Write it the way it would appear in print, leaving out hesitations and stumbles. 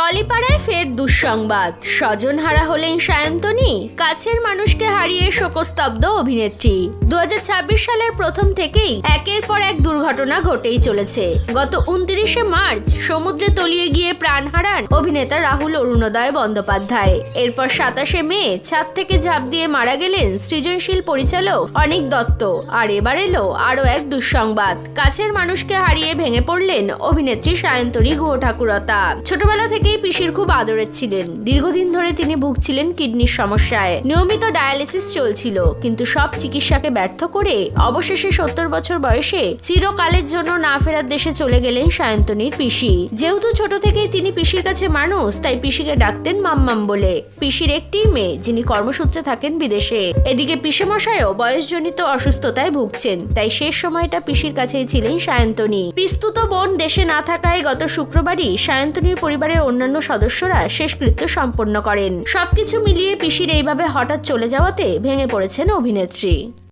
টলিপাড়ায় ফের দুঃসংবাদ, স্বজনহারা হলেন সায়ন্তনী। কাছের মানুষকে হারিয়ে শোকস্তব্ধ অভিনেত্রী। 2026 সালের প্রথম থেকেই একের পর এক দুর্ঘটনা ঘটেই চলেছে। গত 29শে মার্চ সমুদ্রে তলিয়ে গিয়ে প্রাণ হারান অভিনেতা রাহুল অরুণোদয় বন্দ্যোপাধ্যায়। এরপর 27শে মে ছাদ থেকে ঝাঁপ দিয়ে মারা গেলেন সৃজনশীল পরিচালক অনিক দত্ত। আর এবার এলো আরও এক দুঃসংবাদ, কাছের মানুষকে হারিয়ে ভেঙে পড়লেন অভিনেত্রী সায়ন্তনী গুহ ঠাকুরতা। ছোটবেলা থেকেই পিসির খুব আদরের ছিলেন। দীর্ঘদিন ধরে তিনি ভুগছিলেন কিডনির সমস্যায়। নিয়মিত ডায়ালিসিস চলছিল, কিন্তু সব চিকিৎসাকে ব্যর্থ করে অবশেষে 70 বছর বয়সে চিরকালের জন্য না ফেরার দেশে চলে গেলেন সায়ন্তনীর পিসি। যেহেতু ছোট থেকেই তিনি পিসির কাছে মানুষ, তাই পিসিকে ডাকতেন মাম্মাম বলে। পিসির একটি মেয়ে, যিনি কর্মসূত্রে থাকেন বিদেশে। এদিকে পিসেমশাইও বয়সজনিত অসুস্থতায় ভুগছেন, তাই শেষ সময়টা পিসির কাছেই ছিলেন সায়ন্তনী। পিস্তুত বোন দেশে না থাকায় গত শুক্রবারই সায়ন্তনীর পরিবারের অন্যান্য সদস্যরা শেষকৃত্য সম্পন্ন করেন। সবকিছু মিলিয়ে পিসির এইভাবে হঠাৎ চলে যাওয়াতে ভেঙে পড়েছেন অভিনেত্রী।